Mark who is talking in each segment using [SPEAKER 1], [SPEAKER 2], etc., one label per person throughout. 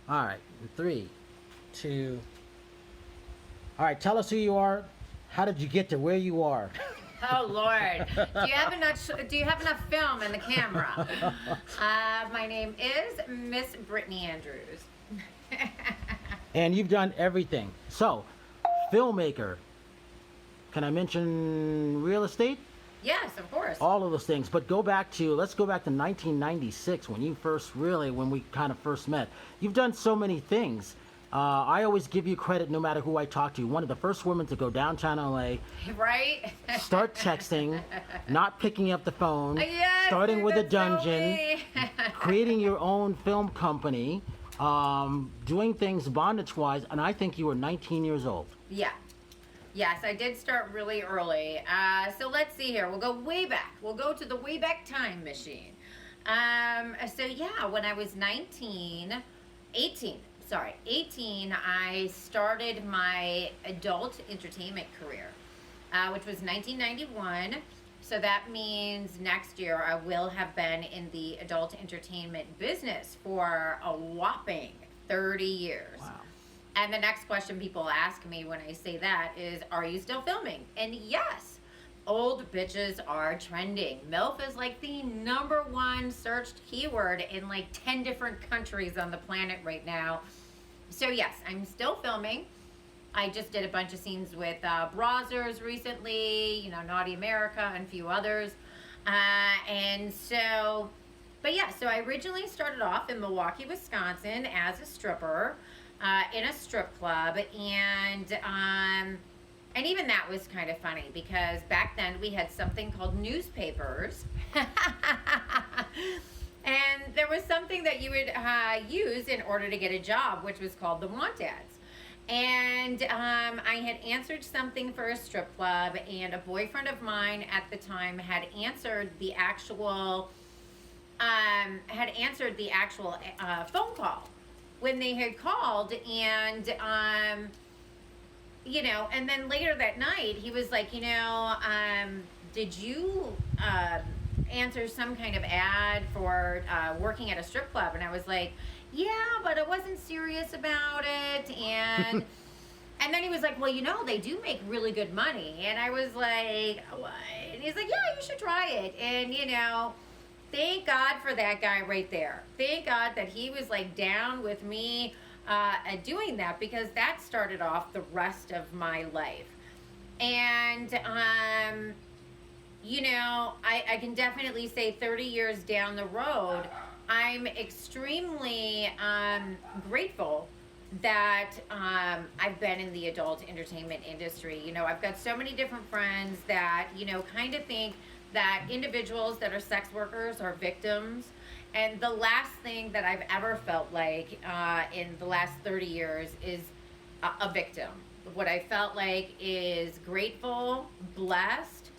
[SPEAKER 1] All right, in three, two. All right, tell us who you are. How did you get to where you are?
[SPEAKER 2] Oh Lord, do you have enough film in the camera? My name is Miss Brittany Andrews.
[SPEAKER 1] And you've done everything. So, filmmaker. Can I mention real estate?
[SPEAKER 2] Yes, of course.
[SPEAKER 1] All of those things. But let's go back to 1996 when when we kind of first met. You've done so many things. I always give you credit no matter who I talk to. One of the first women to go downtown LA,
[SPEAKER 2] Right?
[SPEAKER 1] start texting, not picking up the phone,
[SPEAKER 2] Yes,
[SPEAKER 1] starting with a
[SPEAKER 2] that's so
[SPEAKER 1] dungeon,
[SPEAKER 2] me.
[SPEAKER 1] creating your own film company, doing things bondage-wise, and I think you were 19 years old.
[SPEAKER 2] Yeah. Yes, I did start really early. So let's see here. We'll go way back. We'll go to the way back time machine. So yeah, when I was 18, I started my adult entertainment career, which was 1991. So that means next year I will have been in the adult entertainment business for a whopping 30 years.
[SPEAKER 1] Wow.
[SPEAKER 2] And the next question people ask me when I say that is, are you still filming? And yes, old bitches are trending. MILF is like the #1 searched keyword in like 10 different countries on the planet right now. So yes, I'm still filming. I just did a bunch of scenes with Brazzers recently, Naughty America and a few others. So I originally started off in Milwaukee, Wisconsin as a stripper in a strip club. And even that was kind of funny because back then we had something called newspapers. And there was something that you would use in order to get a job, which was called the want ads. And I had answered something for a strip club, and a boyfriend of mine at the time had answered the actual phone call when they had called, and and then later that night he was like, did you answer some kind of ad for working at a strip club? And I was like, yeah, but I wasn't serious about it. And and then he was like, well, they do make really good money. And I was like, what? And he's like, yeah, you should try it. And thank God for that guy right there. Thank God that he was like down with me doing that, because that started off the rest of my life. And I can definitely say 30 years down the road, I'm extremely grateful that I've been in the adult entertainment industry. I've got so many different friends that, kind of think that individuals that are sex workers are victims. And the last thing that I've ever felt like in the last 30 years is a victim. What I felt like is grateful, blessed,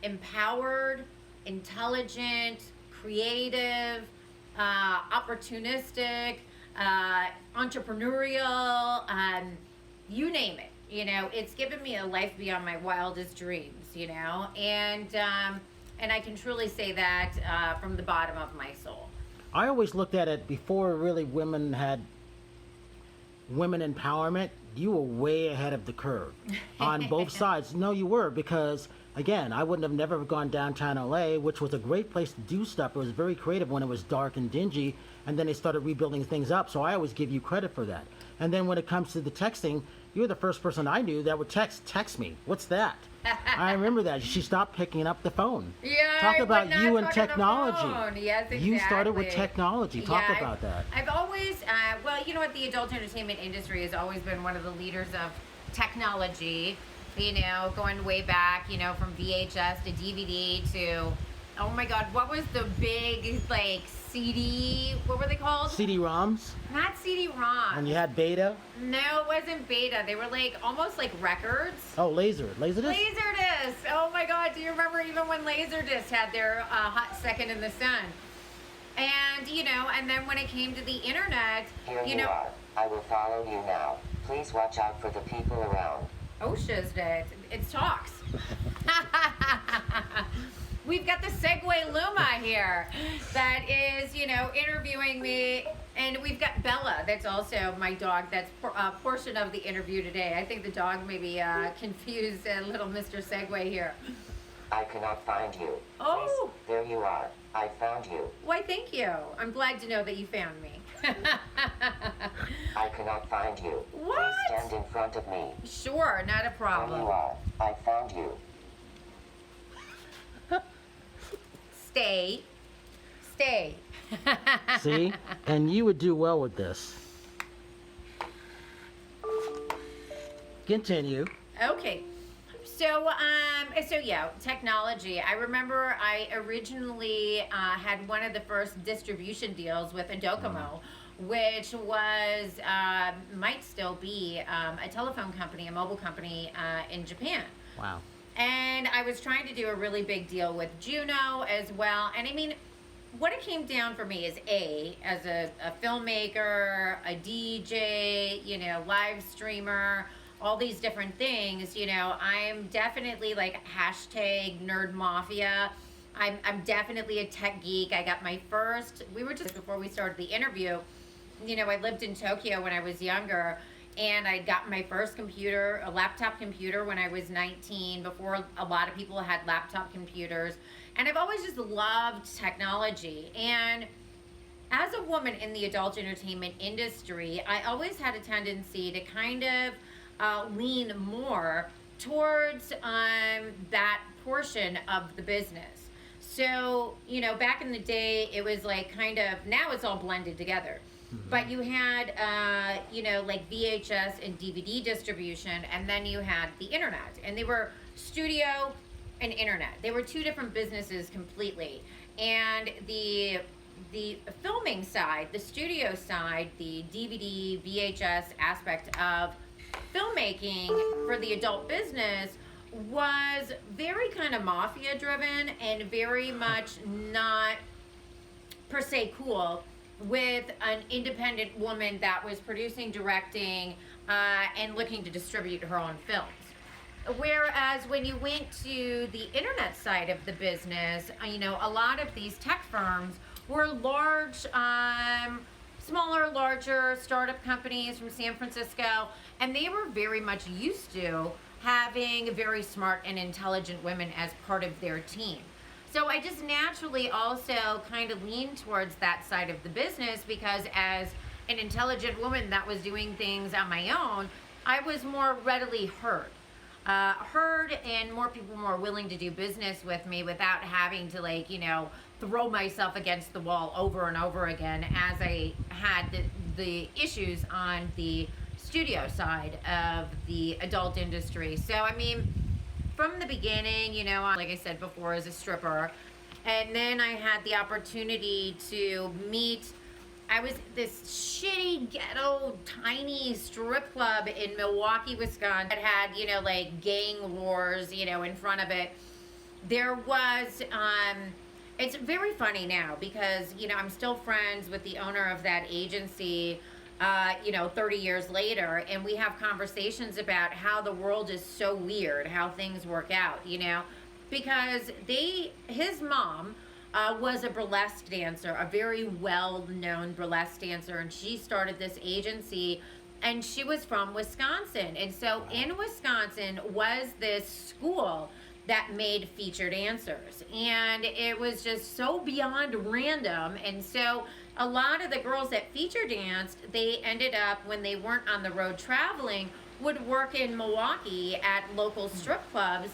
[SPEAKER 2] empowered, intelligent, creative, opportunistic, entrepreneurial, you name it. It's given me a life beyond my wildest dreams, and I can truly say that from the bottom of my soul.
[SPEAKER 1] I always looked at it before really women had women empowerment. You were way ahead of the curve on both sides. No, you were, because again, I wouldn't have never gone downtown LA, which was a great place to do stuff. It was very creative when it was dark and dingy, and then they started rebuilding things up. So I always give you credit for that. And then when it comes to the texting, you're the first person I knew that would text me. What's that? I remember that. She stopped picking up the phone.
[SPEAKER 2] Yeah,
[SPEAKER 1] Talk
[SPEAKER 2] I
[SPEAKER 1] about
[SPEAKER 2] would not
[SPEAKER 1] you and
[SPEAKER 2] talk on the
[SPEAKER 1] technology.
[SPEAKER 2] phone. Yes, exactly.
[SPEAKER 1] You started with technology. Talk
[SPEAKER 2] Yeah,
[SPEAKER 1] about that.
[SPEAKER 2] I've always, the adult entertainment industry has always been one of the leaders of technology, going way back, from VHS to DVD to, oh my God, what was the big, CD, what were they called?
[SPEAKER 1] CD-ROMs?
[SPEAKER 2] Not CD-ROMs.
[SPEAKER 1] And you had beta?
[SPEAKER 2] No, it wasn't beta. They were almost like records.
[SPEAKER 1] Oh, Laserdisc?
[SPEAKER 2] Laserdisc. Oh my God, do you remember even when Laserdisc had their hot second in the sun? And, and then when it came to the internet,
[SPEAKER 3] Here you are. I will follow you now. Please watch out for the people around.
[SPEAKER 2] Oh, shiznit. It's talks. We've got the Segway Luma here that is, interviewing me. And we've got Bella, that's also my dog. That's a portion of the interview today. I think the dog maybe confused little Mr. Segway here.
[SPEAKER 3] I cannot find you.
[SPEAKER 2] Oh.
[SPEAKER 3] Please, there you are. I found you.
[SPEAKER 2] Why, thank you. I'm glad to know that you found me.
[SPEAKER 3] I cannot find you.
[SPEAKER 2] What?
[SPEAKER 3] Please stand in front of me.
[SPEAKER 2] Sure, not a
[SPEAKER 3] There
[SPEAKER 2] problem.
[SPEAKER 3] you are. I found you.
[SPEAKER 2] Stay. Stay.
[SPEAKER 1] See? And you would do well with this. Continue.
[SPEAKER 2] Okay. So yeah, technology. I remember I originally had one of the first distribution deals with a Docomo, which was, might still be, a telephone company, a mobile company in Japan.
[SPEAKER 1] Wow.
[SPEAKER 2] And I was trying to do a really big deal with Juno as well. And I mean, what it came down for me is as a filmmaker, a DJ, live streamer, all these different things, I'm definitely like hashtag nerd mafia. I'm definitely a tech geek. I got my first, we were just before we started the interview, I lived in Tokyo when I was younger, and I got my first computer, a laptop computer, when I was 19, before a lot of people had laptop computers. And I've always just loved technology. And as a woman in the adult entertainment industry, I always had a tendency to kind of lean more towards that portion of the business. So, back in the day, it was like kind of, now it's all blended together. But you had, like VHS and DVD distribution, and then you had the internet. And they were studio and internet. They were two different businesses completely. And the filming side, the studio side, the DVD, VHS aspect of filmmaking for the adult business was very kind of mafia driven and very much not per se cool, with an independent woman that was producing, directing, and looking to distribute her own films. Whereas when you went to the internet side of the business, a lot of these tech firms were large, smaller, larger startup companies from San Francisco, and they were very much used to having very smart and intelligent women as part of their team. So I just naturally also kind of leaned towards that side of the business, because as an intelligent woman that was doing things on my own, I was more readily heard, and more people were more willing to do business with me without having to throw myself against the wall over and over again, as I had the issues on the studio side of the adult industry. So I mean, from the beginning, like I said before, as a stripper, and then I had the opportunity to meet, I was this shitty ghetto tiny strip club in Milwaukee, Wisconsin that had, like gang wars, in front of it. There was, it's very funny now because, I'm still friends with the owner of that agency, 30 years later, and we have conversations about how the world is so weird, how things work out, because his mom was a burlesque dancer, a very well-known burlesque dancer, and she started this agency, and she was from Wisconsin. And so in Wisconsin was this school that made feature dancers, and it was just so beyond random. And so a lot of the girls that feature danced, they ended up, when they weren't on the road traveling, would work in Milwaukee at local strip clubs.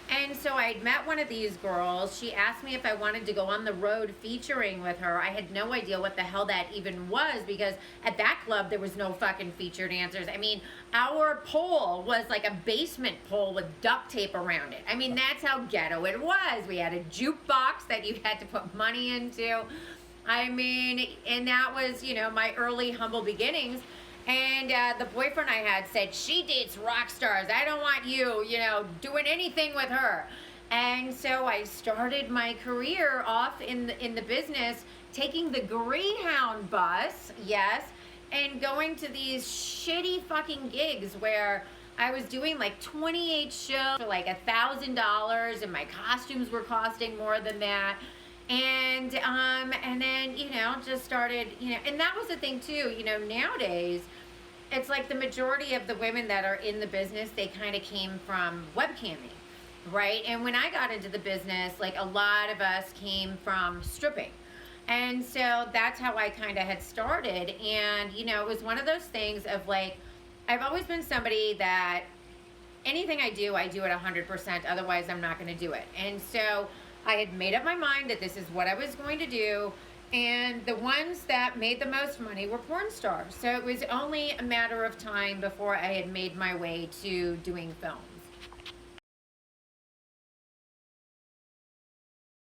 [SPEAKER 2] And so I'd met one of these girls. She asked me if I wanted to go on the road featuring with her. I had no idea what the hell that even was, because at that club there was no fucking feature dancers. I mean, our pole was like a basement pole with duct tape around it. I mean, that's how ghetto it was. We had a jukebox that you had to put money into. I mean, and that was, my early humble beginnings. And the boyfriend I had said, she dates rock stars. I don't want you, doing anything with her. And so I started my career off in the business, taking the Greyhound bus, yes, and going to these shitty fucking gigs where I was doing like 28 shows for like $1,000, and my costumes were costing more than that. And then, you know, just started, you know, and that was the thing too, you know, nowadays, it's like the majority of the women that are in the business, they kind of came from webcamming, right? And when I got into the business, like a lot of us came from stripping. And so that's how I kind of had started. And, you know, it was one of those things of like, I've always been somebody that anything I do at 100%. Otherwise, I'm not going to do it. And so I had made up my mind that this is what I was going to do. And the ones that made the most money were porn stars. So it was only a matter of time before I had made my way to doing film.